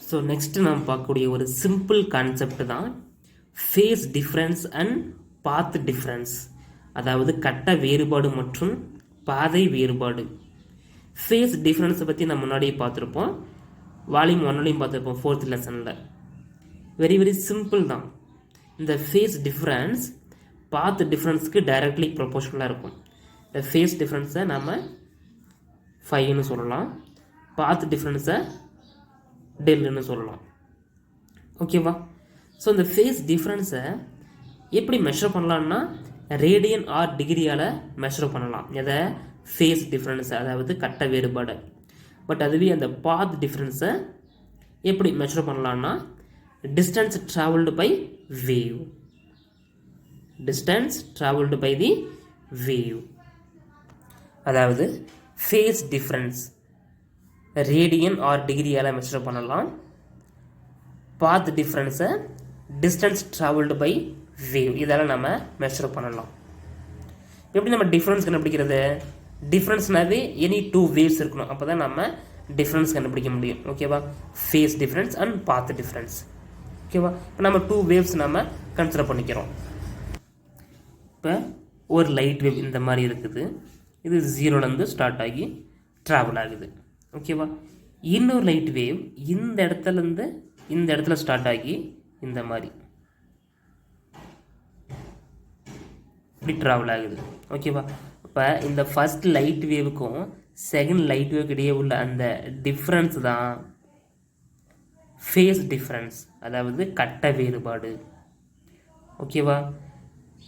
So next நாம் பார்க்கக்கூடிய ஒரு சிம்பிள் கான்செப்ட் தான் phase difference and path difference, அதாவது கட்ட வேறுபாடு மற்றும் பாதை வேறுபாடு. ஃபேஸ் டிஃப்ரென்ஸை பற்றி நம்ம முன்னாடியே பார்த்துருப்போம், வால்யூம் 1லையும் பார்த்துருப்போம், 4th லெசனில். வெரி சிம்பிள் தான். இந்த ஃபேஸ் டிஃப்ரென்ஸ் பாத் டிஃப்ரென்ஸுக்கு டைரக்ட்லி ப்ரொபோஷனலாக இருக்கும். இந்த ஃபேஸ் டிஃப்ரென்ஸை நம்ம 5ன்னு சொல்லலாம், பாத் டிஃப்ரென்ஸை டெல்லுன்னு சொல்லலாம். ஓகேவா? ஸோ இந்த ஃபேஸ் டிஃப்ரென்ஸை எப்படி மெஷர் பண்ணலான்னா ரேடியன் ஆர் டிகிரியால் மெஷர் பண்ணலாம். எதை? ஃபேஸ் டிஃப்ரென்ஸை, அதாவது கட்ட வேறுபாடு. பட் அதுவே அந்த பாத் டிஃப்ரென்ஸை எப்படி மெஷர் பண்ணலான்னா distance travelled by wave, distance travelled by the wave. அதாவது ஃபேஸ் டிஃப்ரென்ஸ் ரேடியன் ஆர் டிகிரியால் மெஷர் பண்ணலாம், பாத் டிஃப்ரென்ஸை டிஸ்டன்ஸ் ட்ராவல்டு பை வேவ் இதால் நம்ம மெஷர் பண்ணலாம். எப்படி நம்ம டிஃப்ரென்ஸ் கண்டுபிடிக்கிறது? டிஃப்ரென்ஸ்னாவே எனி 2 வேவ்ஸ் இருக்கணும், அப்போ தான் நம்ம டிஃப்ரென்ஸ் கண்டுபிடிக்க முடியும். ஓகேவா? Phase difference and path difference. ஓகேவா? இப்போ நம்ம 2 வேவ்ஸ் நம்ம கன்சிடர் பண்ணிக்கிறோம். இப்போ ஒரு லைட் வேவ் இந்த மாதிரி இருக்குது, இது 0லேருந்து ஸ்டார்ட் ஆகி ட்ராவல் ஆகுது. ஓகேவா? இன்னொரு லைட் வேவ் இந்த இடத்துலேருந்து இந்த இடத்துல ஸ்டார்ட் ஆகி இந்த மாதிரி இப்படி ட்ராவல் ஆகுது. ஓகேவா? இப்போ இந்த ஃபர்ஸ்ட் லைட் வேவுக்கும் செகண்ட் லைட் வேவுக்கு இடையே உள்ள அந்த டிஃப்ரென்ஸ் தான் ஃபேஸ் டிஃப்ரென்ஸ், அதாவது கட்ட வேறுபாடு. ஓகேவா?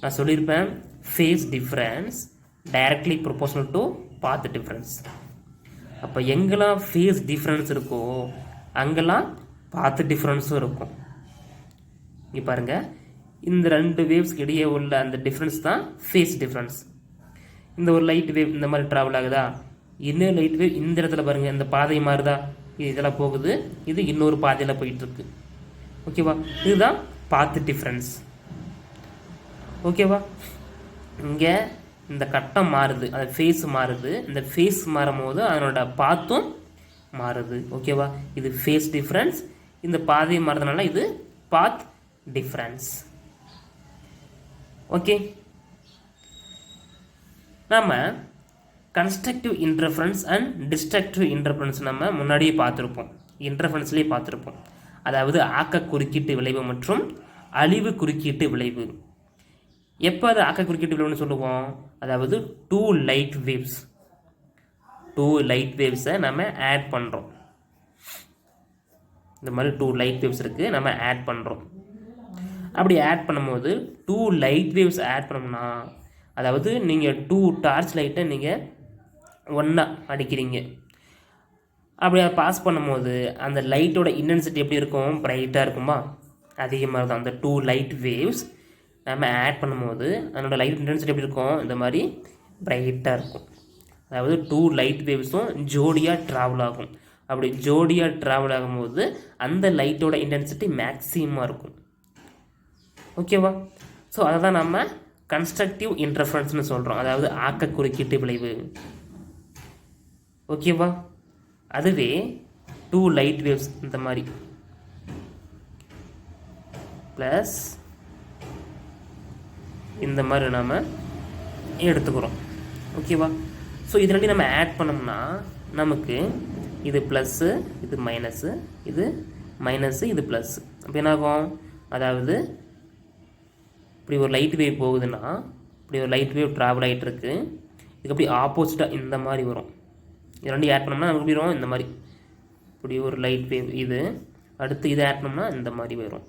நான் சொல்லியிருப்பேன் phase difference directly proportional to path difference. அப்போ எங்கெல்லாம் ஃபேஸ் டிஃப்ரென்ஸ் இருக்கோ அங்கெல்லாம் பாத் டிஃப்ரென்ஸும் இருக்கும். இங்கே பாருங்கள், இந்த 2 வேவ்ஸ்க்கு இடையே உள்ள அந்த டிஃப்ரென்ஸ் தான் ஃபேஸ் டிஃப்ரென்ஸ். இந்த ஒரு லைட் வேவ் இந்த மாதிரி ட்ராவல் ஆகுதா, இன்னொரு லைட் வேவ் இந்த இடத்துல பாருங்கள், இந்த பாதை மாறுதா, இது இதெல்லாம் போகுது, இது இன்னொரு பாதையில் போயிட்டுருக்கு. ஓகேவா? இதுதான் பாத் டிஃப்ரென்ஸ். ஓகேவா? இங்கே இந்த கட்டம் மாறுது, அந்த ஃபேஸ் மாறுது, இந்த ஃபேஸ் மாறும் போது அதனோட பாத்தும் மாறுது. ஓகேவா? இது ஃபேஸ் டிஃப்ரென்ஸ், இந்த பாதை மாறுறதுனால இது பாத் டிஃப்ரென்ஸ். ஓகே, நம்ம constructive interference and destructive interference நம்ம முன்னாடியே பார்த்துருப்போம், இன்டர்ஃபரன்ஸ்லேயே பார்த்துருப்போம். அதாவது ஆக்க குறுக்கீட்டு விளைவு மற்றும் அழிவு குறுக்கீட்டு விளைவு. எப்போ அது ஆக்க குறுக்கீட்டு விளைவுன்னு சொல்லுவோம்? அதாவது 2 லைட் வேவ்ஸை நம்ம ஆட் பண்ணுறோம். இந்த மாதிரி 2 லைட் வேவ்ஸ் இருக்குது, நம்ம ஆட் பண்ணுறோம். அப்படி ஆட் பண்ணும்போது 2 லைட் வேவ்ஸ் ஆட் பண்ணோம்னா, அதாவது நீங்கள் 2 டார்ச் லைட்டை நீங்கள் ஒன்றா அடிக்கிறீங்க. அப்படி அதை பாஸ் பண்ணும்போது அந்த லைட்டோட இன்டென்சிட்டி எப்படி இருக்கும்? பிரைட்டாக இருக்குமா? அதிகமாக தான். அந்த 2 லைட் வேவ்ஸ் நம்ம ஆட் பண்ணும்போது அதனோட லைட் இன்டென்சிட்டி எப்படி இருக்கும்? இந்த மாதிரி பிரைட்டாக இருக்கும். அதாவது 2 லைட் வேவ்ஸும் ஜோடியாக ட்ராவல் ஆகும். அப்படி ஜோடியாக ட்ராவல் ஆகும்போது அந்த லைட்டோட இன்டென்சிட்டி மேக்ஸிமமாக இருக்கும். ஓகேவா? ஸோ அதை தான் நம்ம கன்ஸ்ட்ரக்டிவ் இன்டர்ஃபரன்ஸ்னு சொல்கிறோம், அதாவது ஆக்க குறுக்கீட்டு விளைவு. ஓகேவா? அதுவே 2 லைட் வேவ்ஸ் இந்த மாதிரி ப்ளஸ் இந்த மாதிரி நாம் எடுத்துக்கிறோம். ஓகேவா? ஸோ இது ரெண்டையும் நம்ம ஆட் பண்ணோம்னா நமக்கு இது ப்ளஸ்ஸு, இது மைனஸு, இது மைனஸு, இது ப்ளஸ்ஸு. அப்போ என்னாகும்? அதாவது இப்படி ஒரு லைட் வேவ் போகுதுன்னா, இப்படி ஒரு லைட் வேவ் ட்ராவல் ஆகிட்டுருக்கு, இதுக்கு அப்படி ஆப்போசிட்டாக இந்த மாதிரி வரும். இது ரெண்டையும் ஆட் பண்ணோம்னா நமக்கு எப்படி வரும்? இந்த மாதிரி. இப்படி ஒரு லைட் வேவ் இது, அடுத்து இதை ஆட் பண்ணோம்னா இந்த மாதிரி வரும்.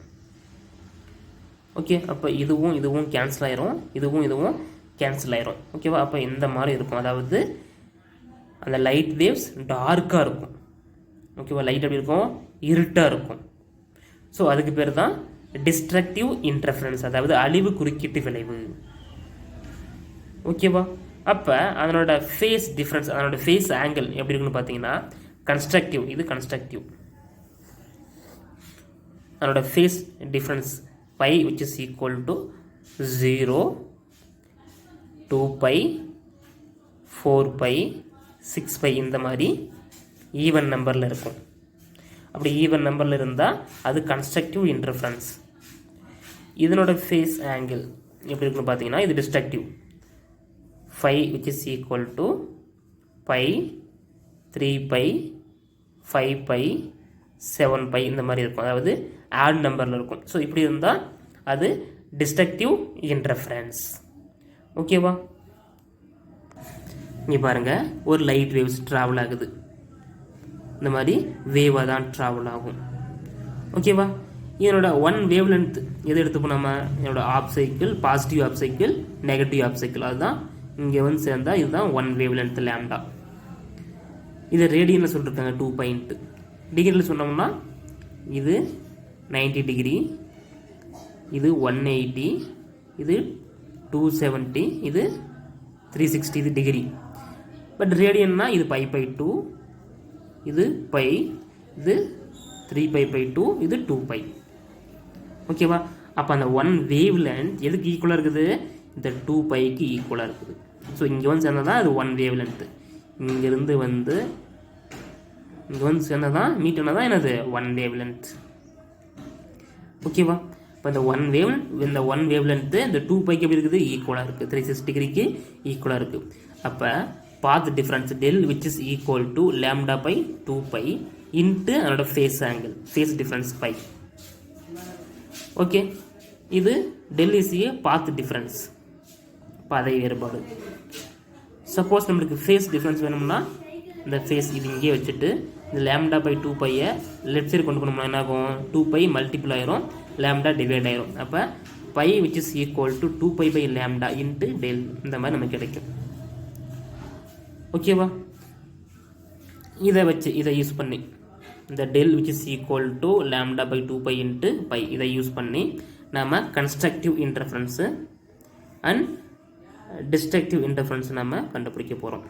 ஓகே, அப்போ இதுவும் இதுவும் கேன்சல் ஆயிரும், இதுவும் கேன்சல் ஆயிரும். ஓகேவா? அப்போ இந்த மாதிரி இருக்கும். அதாவது அந்த லைட் வேவ்ஸ் டார்க்காக இருக்கும். ஓகேவா? லைட் எப்படி இருக்கும்? இருட்டாக இருக்கும். ஸோ அதுக்கு பேர் தான் டிஸ்ட்ரக்டிவ் இன்டர்ஃபரன்ஸ், அதாவது அழிவு குறுக்கீட்டு விளைவு. ஓகேவா? அப்போ அதனோட ஃபேஸ் டிஃப்ரென்ஸ், அதனோட ஃபேஸ் ஆங்கிள் எப்படி இருக்குன்னு பார்த்தீங்கன்னா கன்ஸ்ட்ரக்டிவ், இது கன்ஸ்ட்ரக்டிவ். அதனோட phase difference by which is equal to 0, 2 pi, 4 pi, 6 pi இந்த மாதிரி ஈவன் நம்பரில் இருக்கும். அப்படி ஈவன் நம்பரில் இருந்தால் அது கன்ஸ்ட்ரக்டிவ் இன்டர்ஃபரன்ஸ். இதனோட ஃபேஸ் ஆங்கிள் எப்படி இருக்குன்னு பார்த்தீங்கன்னா இது destructive. 5 which is equal to pi, 3 pi, 5 pi, 7 pi இந்த மாதிரி இருக்கும். அதாவது ஆட் நம்பரில் இருக்கும். ஸோ இப்படி இருந்தால் அது டிஸ்ட்ரக்டிவ் இன்டர்ஃபரன்ஸ். ஓகேவா? இங்கே பாருங்கள், ஒரு லைட் வேவ்ஸ் ட்ராவல் ஆகுது. இந்த மாதிரி வேவாக தான் ட்ராவல் ஆகும். ஓகேவா? இதனோட ஒன் வேவ் லென்த் எது எடுத்துப்போம் நம்ம? என்னோட of cycle, positive of cycle, negative of cycle. அதுதான் இங்கே வந்து சேர்ந்தால் இதுதான் ஒன் வேவ் லென்த் லேம்டா. இதை ரேடியனில் சொல்லியிருக்காங்க 2 பாயிண்ட். டிகிரியில் சொன்னோம்னா இது 90 டிகிரி, இது 180, இது 270, இது 360, இது டிகிரி. பட் ரேடியன்னா இது π/2, இது π, இது 3π/2, இது 2π. ஓகேவா? அப்போ அந்த ஒன் வேவ் லென்த் எதுக்கு ஈக்குவலாக இருக்குது? இந்த 2πக்கு ஈக்குவலாக இருக்குது. ஸோ இங்கே வந்து சேர்ந்தால் தான் அது ஒன் வேவ் லென்த்து. இங்கேருந்து வந்து இங்கே வந்து சேர்ந்தால் தான் மீட்டர்னா தான் எனது ஒன் வேவ் லென்த். ஓகேவா? இப்போ இந்த ஒன் வேவ் லென்த்து இந்த 2πக்கு எப்படி இருக்குது? ஈக்குவலாக இருக்குது. 360 டிகிரிக்கு ஈக்குவலாக இருக்குது. அப்போ path difference del which is equal to λ/2π into அதோட phase angle, phase difference π. Okay, இது del is a path difference, பாதை வேறுபாடு. சப்போஸ் நம்மளுக்கு ஃபேஸ் டிஃப்ரென்ஸ் வேணும்னா இந்த ஃபேஸ் இது இங்கே வச்சுட்டு இந்த λ/2πயை லெஃப்ட் சைடு கொண்டு போனோம்னா என்ன ஆகும்? 2π மல்டிபிள் ஆயிரும், λ டிவைட் ஆயிரும். அப்போ π which is equal to 2π/λ into del. இந்த மாதிரி நமக்கு கிடைக்கும். ஓகேவா? இதை யூஸ் பண்ணி இந்த del which is equal to λ/2π into π இதை யூஸ் பண்ணி நாம் constructive interference and destructive interference நம்ம கண்டுபிடிக்க போகிறோம்.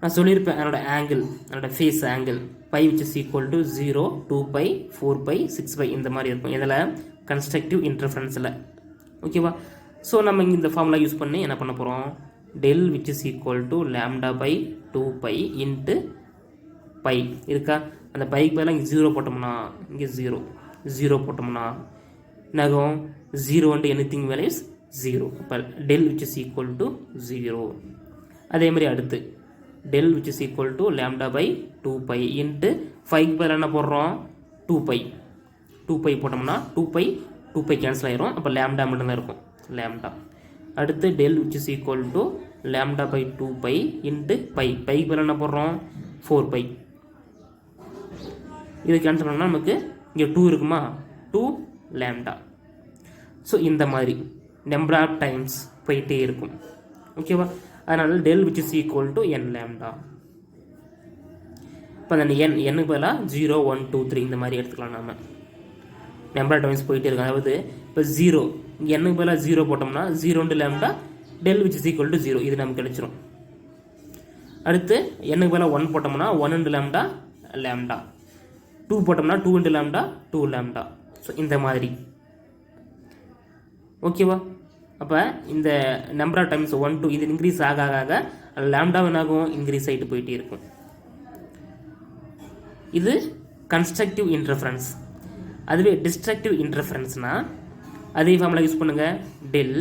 நான் சொல்லியிருப்பேன் அதனோட ஆங்கிள், அதனோட phase angle π which is equal to 0, 2π, 4π, 6π இந்த மாதிரி இருக்கும். இதில் கன்ஸ்ட்ரக்டிவ் இன்டர்ஃபரன்ஸில். ஓகேவா? ஸோ நம்ம இங்கே இந்த ஃபார்முலா யூஸ் பண்ணி என்ன பண்ண போகிறோம்? Del which is equal to λ/2π into π இருக்கா? அந்த பைக்கு பதிலாக இங்கே 0 போட்டோம்னா இங்கே 0 போட்டோம்னா என்னாகும்? 0 and anything value is 0. இப்போ del which is equal to 0. அதே மாதிரி அடுத்து del which is equal to λ/2π into 5க்கு பதிலாக என்ன போடுறோம்? 2π போட்டோம்னா 2π கேன்சல் ஆயிரும். அப்போ லேம்டா மட்டும்தான் இருக்கும், லேம்டா. அடுத்து del which is equal to λ/2π into πக்கு பதிலாக என்ன போடுறோம்? 4π. இது கேன்சல் பண்ணோம்னா நமக்கு இங்கே 2 இருக்குமா? 2 லேம்டா. ஸோ இந்த மாதிரி நம்பர் ஆஃப் டைம்ஸ் போயிட்டே இருக்கும். ஓகேவா? அதனால del which is equal to n lambda. இப்போ அந்த எண்ணுக்கு பதிலாக 0, 1, 2, 3 இந்த மாதிரி எடுத்துக்கலாம். நம்ம நம்பர் ஆஃப் டைம்ஸ் போயிட்டே இருக்கும். அதாவது இப்போ 0 இங்கே எண்ணுக்கு பதிலாக 0 போட்டோம்னா 0 into lambda del which is equal to 0 இது நமக்கு கிடைச்சிரும். அடுத்து எண்ணுக்கு பதிலாக 1 போட்டோம்னா 1 into லேம்டா, 2 போட்டோம்னா 2 into லேம்டா, 2 லேம்டா. ஸோ இந்த மாதிரி. ஓகேவா? அப்போ இந்த நம்பர் ஆஃப் டைம்ஸ் 1, 2 இது இன்க்ரீஸ் ஆக ஆக லேம்டா என்னாகும்? இன்க்ரீஸ் ஆகிட்டு போயிட்டே இருக்கும். இது கன்ஸ்ட்ரக்டிவ் இன்டர்ஃபரன்ஸ். அதுவே டிஸ்ட்ரக்டிவ் இன்டர்ஃபரன்ஸ்னால் அதே ஃபார்முலா யூஸ் பண்ணுங்கள். Del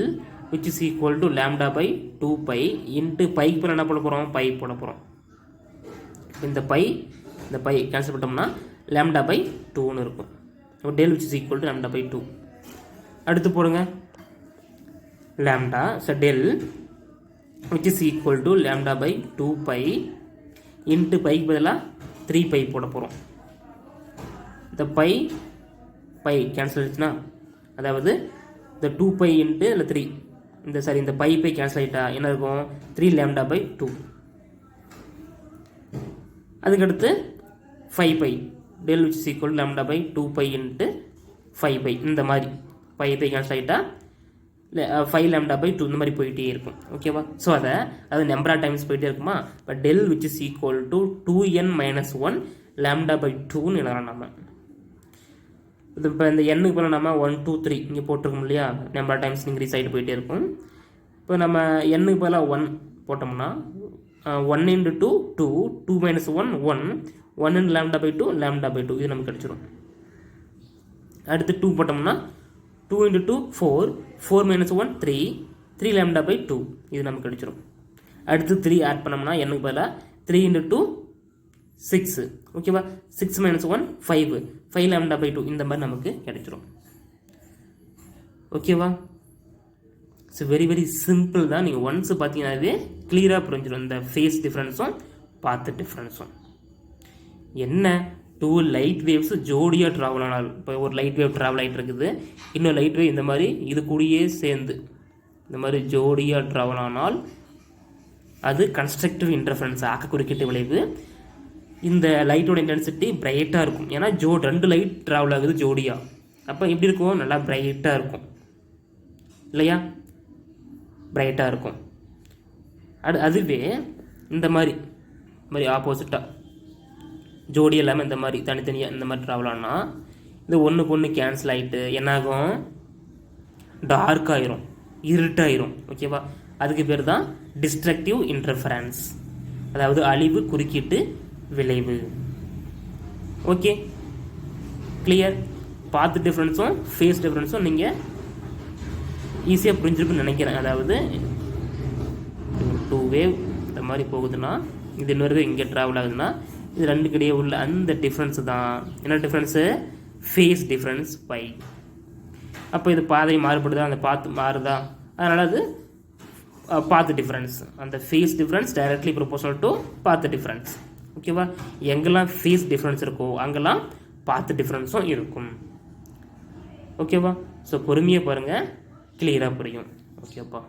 which is equal to λ/2π into பைக்கு போல என்ன போட போகிறோம்? பை போட போகிறோம். இந்த பை கேன்சல் பண்ணிட்டோம்னா λ/2ன்னு இருக்கும். இப்போ del which is equal to λ/2. அடுத்து போடுங்க lambda. So del which is equal to λ/2π into பைக்கு பதிலாக 3π போட போகிறோம். இந்த பை கேன்சல் ஆகிடுச்சுன்னா அதாவது இந்த 2π இன்ட்டு இல்லை 3 இந்த பை கேன்சல் ஆகிட்டா என்ன இருக்கும்? 3 λ/2. அதுக்கடுத்து 5π del which is equal to λ/2π into 5π இந்த மாதிரி பை கேன்சல் ஆகிட்டா 5 λ/2 இந்த மாதிரி போயிட்டே இருக்கும். ஓகேவா? ஸோ அது நம்பர் ஆஃப் டைம்ஸ் போயிட்டே இருக்குமா? இப்போ del which is equal to 2n - 1 λ/2ன்னு எழுதலாம் நம்ம. இது இப்போ இந்த எண்ணுக்கு போல நம்ம 1, 2, 3 இங்கே போட்டிருக்கோம் இல்லையா? நம்பர் ஆஃப் டைம்ஸ் இன்க்ரீஸ் ஆகிட்டு போயிட்டே இருக்கும். இப்போ நம்ம எண்ணுக்கு போல 1 போட்டோம்னா 1 into 2 2, 2 - 1 1, 1 and λ/2 λ/2 இது நமக்கு கிடச்சிரும். அடுத்து 2 போட்டோம்னா 2 into 2 4 4 minus 1 3 3 λ/2 இது நமக்கு கிடச்சிரும். அடுத்து 3 ஆட் பண்ணோம்னா என்னுக்கு பதிலாக 3 into 2 6 ஓகேவா. 6 minus 1 5 5 λ/2 இந்த மாதிரி நமக்கு கிடைச்சிரும். ஓகேவா. ஸோ வெரி வெரி சிம்பிள் தான். நீங்கள் ஒன்ஸ் பார்த்தீங்கன்னாவே கிளியராக புரிஞ்சிடும் இந்த ஃபேஸ் டிஃப்ரென்ஸும் பாத் டிஃப்ரென்ஸும். என்ன 2 லைட் வேவ்ஸ் ஜோடியாக ட்ராவல் ஆனால், இப்போ ஒரு லைட் வேவ் ட்ராவல் ஆகிட்டு இருக்குது, இன்னொரு லைட் வேவ் இந்த மாதிரி இது கூடயே சேர்ந்து இந்த மாதிரி ஜோடியாக ட்ராவல் ஆனால் அது கன்ஸ்ட்ரக்டிவ் இன்டர்ஃபரன்ஸ், ஆக்க குறுக்கீட்டு விளைவு. இந்த லைட்டோட இன்டென்சிட்டி பிரைட்டாக இருக்கும். ஏன்னா 2 லைட் ட்ராவல் ஆகுது ஜோடியாக. அப்போ எப்படி இருக்கும்? நல்லா பிரைட்டாக இருக்கும் இல்லையா, பிரைட்டாக இருக்கும். அதுவே இந்த மாதிரி ஆப்போசிட்டாக ஜோடி எல்லாமே இந்த மாதிரி தனித்தனியாக இந்த மாதிரி ட்ராவல் ஆனால் இது ஒன்றுக்கு ஒன்று கேன்சல் ஆகிட்டு என்னாகும்? டார்க் ஆயிரும், இருட்டாயிரும். ஓகேவா. அதுக்கு பேர் தான் டிஸ்ட்ரக்டிவ் இன்டர்ஃபரன்ஸ், அதாவது அழிவு குறுக்கீட்டு விளைவு. Okay, clear. பாத் டிஃப்ரென்ஸும் ஃபேஸ் டிஃப்ரென்ஸும் நீங்கள் ஈஸியாக புரிஞ்சிருக்குன்னு நினைக்கிறேன். அதாவது 2 வேவ் இந்த மாதிரி போகுதுன்னா இது இன்னொரு இங்கே ட்ராவல் ஆகுதுன்னா இது ரெண்டுக்கு இடையே உள்ள அந்த டிஃப்ரென்ஸு தான் என்ன டிஃப்ரென்ஸு? Face difference by. அப்போ இது பாதை மாறுபடுதா, அந்த பாத்து மாறுதா, அதனால் அது பாத் டிஃப்ரென்ஸ். அந்த phase difference directly proportional to path difference. ஓகேவா. எங்கெல்லாம் ஃபேஸ் டிஃப்ரென்ஸ் இருக்கோ அங்கெல்லாம் பாத் டிஃப்ரென்ஸும் இருக்கும். ஓகேவா. ஸோ பொறுமையாக பாருங்கள், கிளியராக புரியும். ஓகேப்பா.